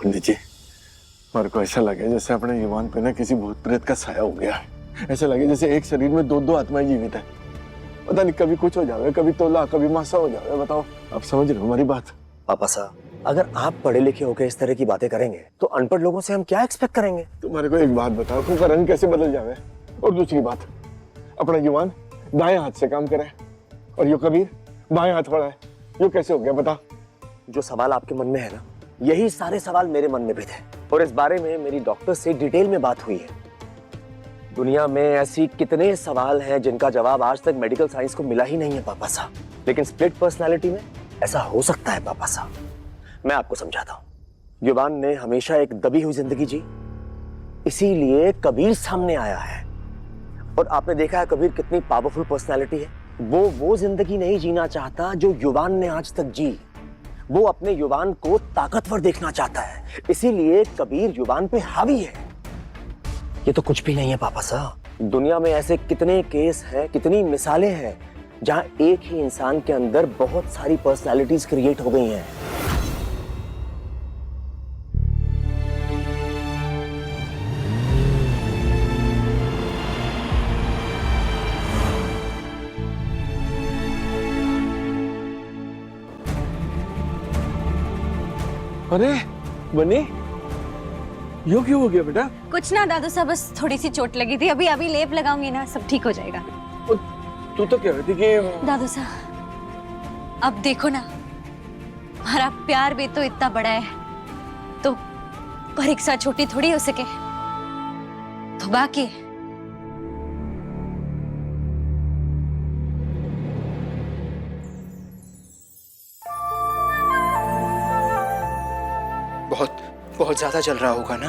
पंडित जी, मेरे को ऐसा लगे जैसे अपने युवान पे ना किसी भूत प्रेत का साया हो गया है। ऐसा लगे जैसे एक शरीर में दो दो आत्माएं जीवित है। पता नहीं कभी कुछ हो जावे, कभी तोला, कभी मासा हो जावे। बताओ, आप समझ रहे हो हमारी बात? पापा साहब, अगर आप पढ़े लिखे होकर इस तरह की बातें करेंगे तो अनपढ़ लोगों से हम क्या एक्सपेक्ट करेंगे? तुम्हारे को एक बात बताओ, खून का रंग कैसे बदल जावे? और दूसरी बात, अपना युवान दाएं हाथ से काम करे और यो कबीर बाएं हाथ वाला है, यो कैसे हो गया बता? जो सवाल आपके मन में है ना, यही सारे सवाल मेरे मन में भी थे और इस बारे में मेरी डॉक्टर से डिटेल में बात हुई है। दुनिया में ऐसी कितने सवाल हैं जिनका जवाब आज तक मेडिकल साइंस को मिला ही नहीं है पापा साहब, लेकिन स्प्लिट पर्सनालिटी में ऐसा हो सकता है पापा साहब। मैं आपको समझाता हूं। युवान ने हमेशा एक दबी हुई जिंदगी जी, इसीलिए कबीर सामने आया है। और आपने देखा है कबीर कितनी पावरफुल पर्सनालिटी है। वो जिंदगी नहीं जीना चाहता जो युवान ने आज तक जी। वो अपने युवान को ताकतवर देखना चाहता है, इसीलिए कबीर युवान पे हावी है। ये तो कुछ भी नहीं है पापा साहब। दुनिया में ऐसे कितने केस हैं, कितनी मिसालें हैं जहां एक ही इंसान के अंदर बहुत सारी पर्सनालिटीज क्रिएट हो गई हैं। अरे बनी, यो क्यों हो गया बेटा? कुछ ना दादू साहब, बस थोड़ी सी चोट लगी थी। अभी अभी लेप लगाऊंगी ना, सब ठीक हो जाएगा। तू तो कह रही थी कि दादू साहब, अब देखो ना, हमारा प्यार भी तो इतना बड़ा है, तो परीक्षा छोटी थोड़ी हो सके। तो बाकी बहुत ज्यादा चल रहा होगा ना।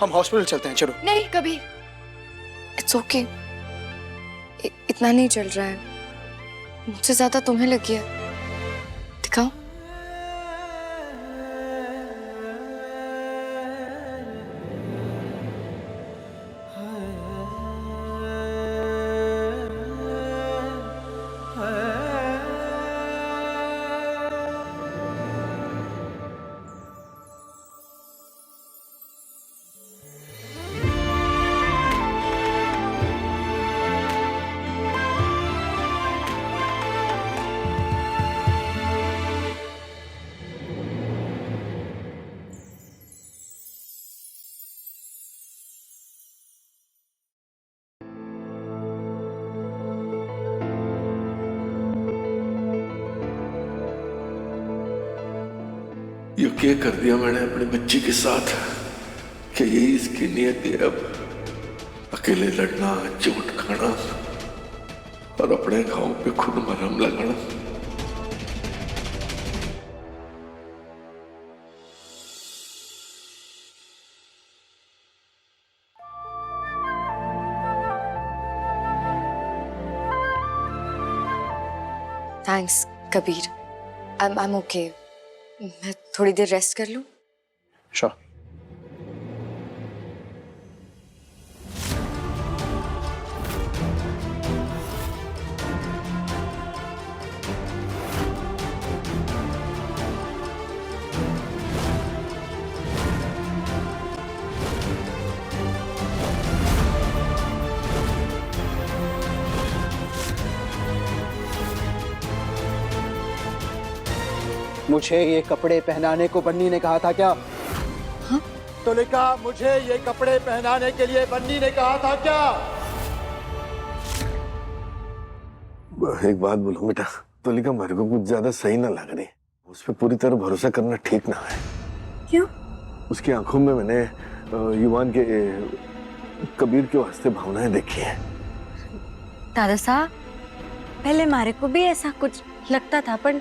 हम हॉस्पिटल चलते हैं, चलो। नहीं कभी, इट्स ओके। इतना नहीं चल रहा है, मुझसे ज्यादा तुम्हें लगी है। दिखाओ। ये क्या कर दिया मैंने अपनी बच्ची के साथ? क्या यही इसकी नियत है अब? अकेले लड़ना, चोट खाना और अपने घाव पे खुद मरहम लगाना। Thanks Kabir, I am okay. मैं थोड़ी देर रेस्ट कर लूं? श्योर। मुझे ये कपड़े पहनाने को बन्नी ने कहा था क्या? हाँ? तुलिका, मुझे ये कपड़े पहनाने के लिए बन्नी ने कहा था क्या? एक बात बोलूं बेटा, तुलिका मेरे को कुछ ज्यादा सही ना लग रही। उस पर पूरी तरह भरोसा करना ठीक ना है। क्यों? उसकी आंखों में मैंने युवान के कबीर के वास्ते भावनाएं देखी है। दादा साहब, पहले मारे को भी ऐसा कुछ लगता था, पर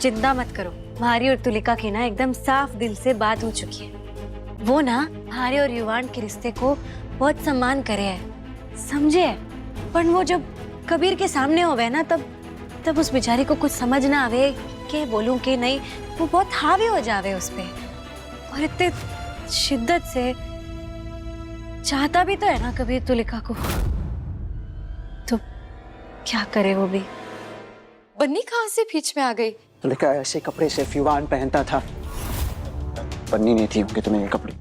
चिंता मत करो। हमारी और तुलिका की ना एकदम साफ दिल से बात हो चुकी है। वो ना हमारे और युवान के रिश्ते को बहुत सम्मान करे है, समझे है। पर वो जब कबीर के सामने होवे ना, तब उस बेचारी को कुछ समझ ना आवे के बोलूं के नहीं। वो बहुत हावी हो जावे उस पे, और इतने शिद्दत से चाहता भी तो है ना कबीर तुलिका को। तो क्या करे वो भी। बन्नी कहाँ से बीच में आ गई? तुलिका ऐसे कपड़े सिर्फ युवान पहनता था। बन्नी नहीं थी होंगे तुम्हें ये कपड़े।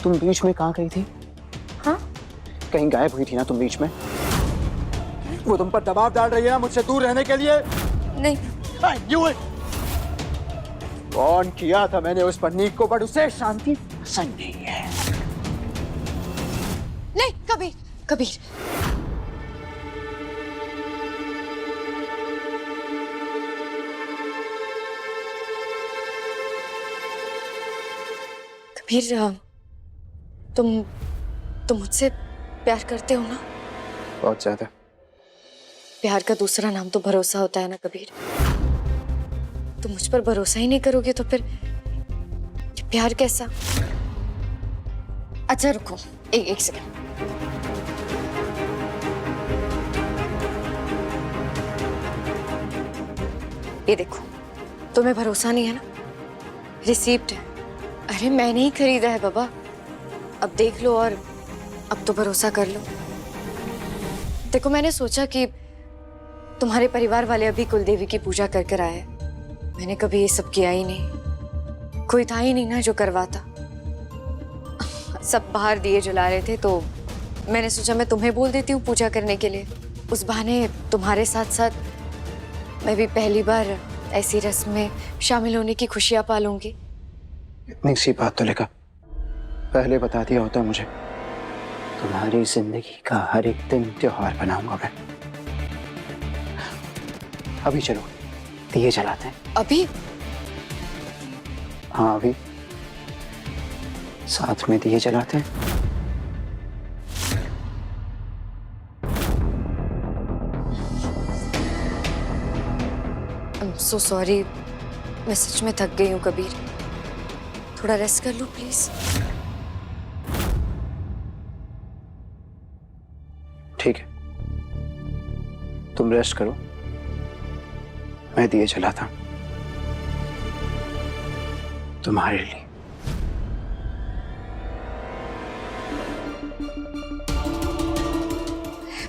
तुम बीच में कहाँ गई थी? हाँ? कहीं गायब हुई थी ना तुम बीच में? वो तुम पर दबाव डाल रही है ना मुझसे दूर रहने के लिए। नहीं, I knew it! कौन किया था मैंने उस पर नीक को, बट उसे शांति पसंद नहीं है। नहीं, कबीर, कबीर। कबीर, तुम मुझसे प्यार करते हो ना? बहुत ज्यादा। प्यार का दूसरा नाम तो भरोसा होता है ना कबीर। तुम मुझ पर भरोसा ही नहीं करोगे तो फिर ये प्यार कैसा? अच्छा रुको, एक सेकंड। ये देखो, तुम्हें भरोसा नहीं है ना? रिसीप्ट है। अरे मैंने ही खरीदा है बाबा। अब देख लो और अब तो भरोसा कर लो। देखो, मैंने सोचा कि तुम्हारे परिवार वाले अभी कुलदेवी की पूजा कर कर आए। मैंने कभी ये सब किया ही नहीं। कोई था ही नहीं ना जो करवाता। सब बाहर दिए जला रहे थे तो मैंने सोचा मैं तुम्हें बोल देती हूँ पूजा करने के लिए। उस बहाने तुम्हारे साथ साथ मैं भी पहली बार ऐसी रस्म में शामिल होने की खुशियां पालूंगी। इतनी सी बात तो लिखा पहले बता दिया होता मुझे, तुम्हारी जिंदगी का हर एक दिन त्योहार बनाऊंगा मैं। अभी चलो दिए जलाते हैं। अभी? हाँ अभी साथ में दिए जलाते हैं। I'm so sorry, मैं सच में थक गई हूँ कबीर। थोड़ा रेस्ट कर लो प्लीज। ठीक है, तुम रेस्ट करो, मैं दिए जलाता हूं तुम्हारे लिए।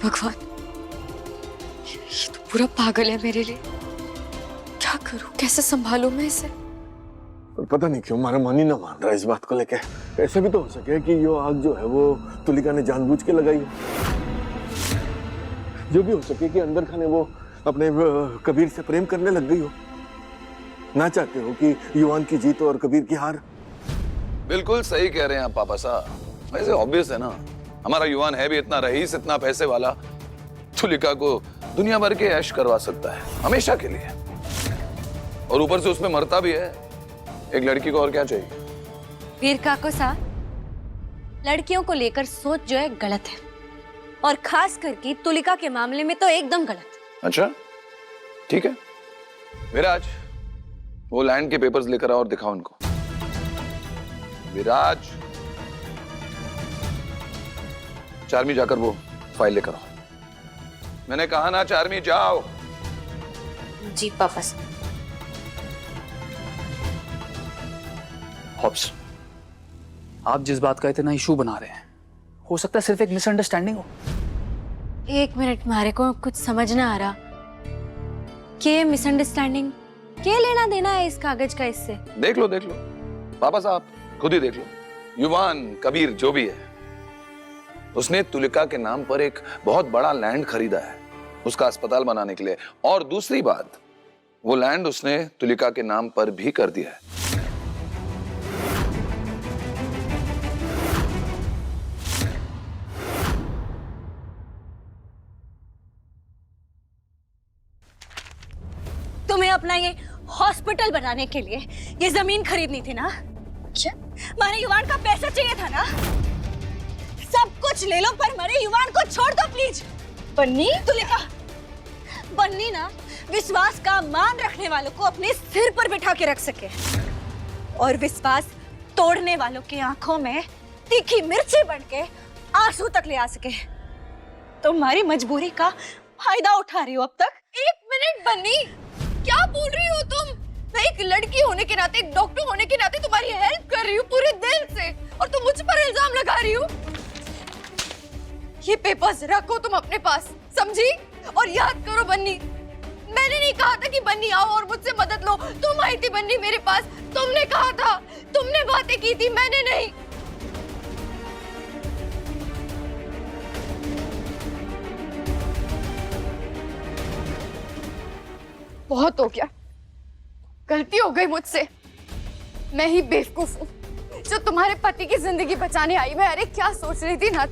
भगवान, ये तो पूरा पागल है मेरे लिए। क्या करूं, कैसे संभालूं मैं इसे? पर पता नहीं क्यों हमारा मन ही ना मान रहा इस बात को लेके। ऐसे भी तो हो सके कि ये आग जो है वो तुलिका ने जानबूझ के लगाई हो। जो भी हो सके कि अंदर खाने वो अपने कबीर से प्रेम करने लग गई हो। ना चाहते हो कि युवान की जीत और कबीर की हार। बिल्कुल सही कह रहे हैं आप पापा साहब। वैसे ऑब्वियस है ना, हमारा युवान है भी इतना रईस, इतना पैसे वाला, तुलिका को दुनिया भर के ऐश करवा सकता है हमेशा के लिए। और ऊपर से उसमें मरता भी है। एक लड़की को और क्या चाहिए? वीर काको सा, लड़कियों को लेकर सोच जो है गलत है, और खास करके तुलिका के मामले में तो एकदम गलत। अच्छा ठीक है, विराज वो लैंड के पेपर्स लेकर आओ और दिखाओ उनको। विराज, चार्मी जाकर वो फाइल लेकर आओ। मैंने कहा ना चार्मी जाओ। जी पापा से। हॉब्स, आप जिस बात का इतना इशू बना रहे हैं, हो सकता है सिर्फ एक मिसअंडरस्टैंडिंग हो। एक मिनट, मारे को कुछ समझ ना आ रहा कि मिसअंडरस्टैंडिंग क्या लेना देना है इस कागज का इससे? देख लो पापा साहब, खुद ही देख लो। युवान कबीर जो भी है, उसने तुलिका के नाम पर एक बहुत बड़ा लैंड खरीदा है उसका अस्पताल बनाने के लिए। और दूसरी बात, वो लैंड उसने तुलिका के नाम पर भी कर दिया है। तुम्हें अपना ये हॉस्पिटल बनाने के लिए ये जमीन खरीदनी थी ना? क्या? मारे युवान का पैसा चाहिए था ना? सब कुछ ले लो पर मेरे युवान को छोड़ दो प्लीज। बन्नी, तुलिका, बन्नी ना विश्वास का मान रखने वालों को अपने सिर पर बिठा के रख सके, और विश्वास तोड़ने वालों की आंखों में तीखी मिर्ची बन के आंसू तक ले आ सके। तुम्हारी मजबूरी का फायदा उठा रही हो अब तक। एक मिनट बन्नी, क्या बोल रही हो तुम? मैं एक लड़की होने के नाते, एक डॉक्टर होने के नाते तुम्हारी हेल्प कर रही हूँ पूरे दिल से, और तुम मुझ पर इल्जाम लगा रही हो। ये पेपर्स रखो तुम अपने पास, समझी? और याद करो बन्नी, मैंने नहीं कहा था कि बन्नी आओ और मुझसे मदद लो। तुम आई थी बन्नी मेरे पास, तुमने कहा था, तुमने बातें की थी, मैंने नहीं। बहुत हो गया, गलती हो गई मुझसे। मैं ही बेवकूफ हूँ जो तुम्हारे पति की जिंदगी बचाने आई। मैं अरे क्या सोच रही थी ना,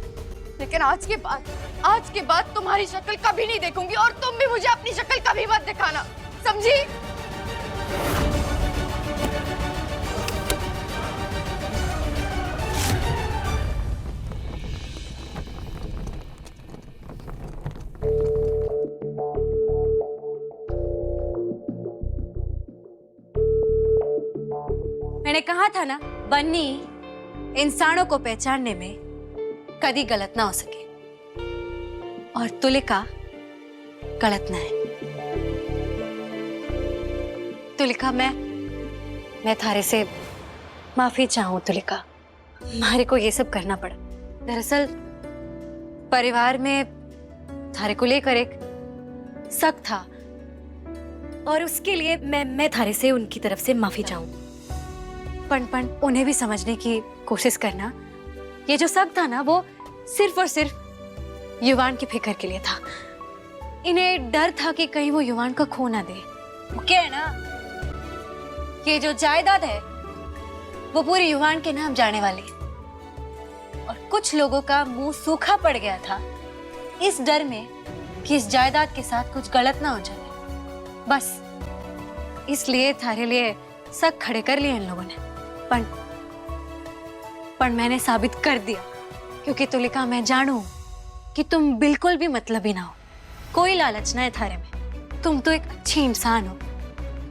लेकिन आज के बाद तुम्हारी शक्ल कभी नहीं देखूंगी और तुम भी मुझे अपनी शक्ल कभी मत दिखाना, समझी? मैंने कहा था ना, बन्नी इंसानों को पहचानने में कभी गलत ना हो सके और तुलिका गलत ना है। तुलिका, मैं थारे से माफी चाहूं तुलिका। मारे को ये सब करना पड़ा। दरअसल परिवार में थारे को लेकर एक शक था और उसके लिए मैं थारे से उनकी तरफ से माफी चाहूं। पण उन्हें भी समझने की कोशिश करना। ये जो शक था ना, वो सिर्फ और सिर्फ युवान की फिक्र के लिए था। इन्हें डर था कि कहीं वो युवान का खो ना दे। वो क्या है ना, ये जो जायदाद है वो पूरी युवान के नाम जाने वाली है और कुछ लोगों का मुंह सूखा पड़ गया था इस डर में कि इस जायदाद के साथ कुछ गलत ना हो जाए। बस इसलिए थारे लिए शक खड़े कर लिए इन लोगों ने। पर मैंने साबित कर दिया, क्योंकि तुलिका मैं जानू कि तुम बिल्कुल भी मतलबी ना हो। कोई लालच ना है थारे में। तुम तो एक अच्छी इंसान हो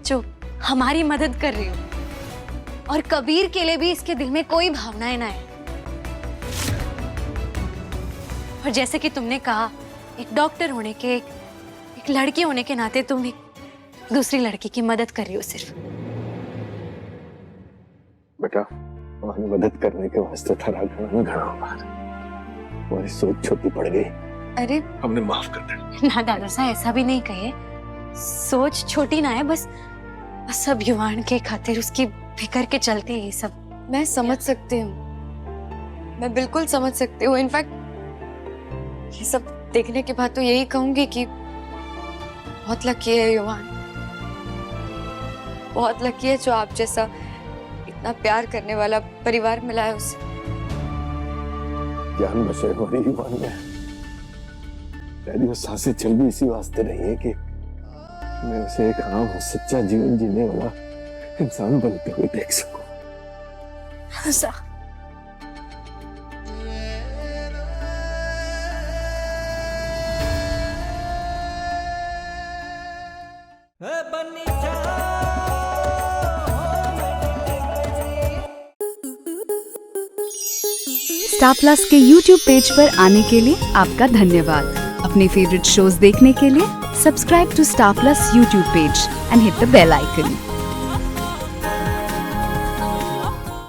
जो हमारी मदद कर रही हो और कबीर के लिए भी इसके दिल में कोई भावनाएं ना है। और जैसे कि तुमने कहा, एक डॉक्टर होने के, एक लड़की होने के नाते तुम एक दूसरी लड़की की मदद कर रही हो सिर्फ। बेटा, हमारी मदद करने के वास्ते थारा घना आभार। हमारी सोच छोटी पड़ गई, अरे हमने माफ कर दे। ना दादा साहब, ऐसा भी नहीं कहिए। सोच छोटी ना है, बस सब युवान के खातिर उसकी फिक्र के चलते ये सब। मैं समझ सकती हूँ, मैं बिल्कुल समझ सकती हूँ। इनफैक्ट ये सब देखने के बाद तो यही कहूंगी कि बहुत लकी है युवान, बहुत लकी है जो आप जैसा इतना प्यार करने वाला परिवार मिला है उसे। जान बचे हमारी युवान में। पहली वो सांसें चल भी इसी वास्ते रही है कि मैं उसे एक आम सच्चा जीवन जीने वाला इंसान बनते हुए देख सकूं। स्टार प्लस के YouTube पेज पर आने के लिए आपका धन्यवाद। अपने फेवरेट शोज देखने के लिए subscribe to Star Plus YouTube page and hit the bell icon.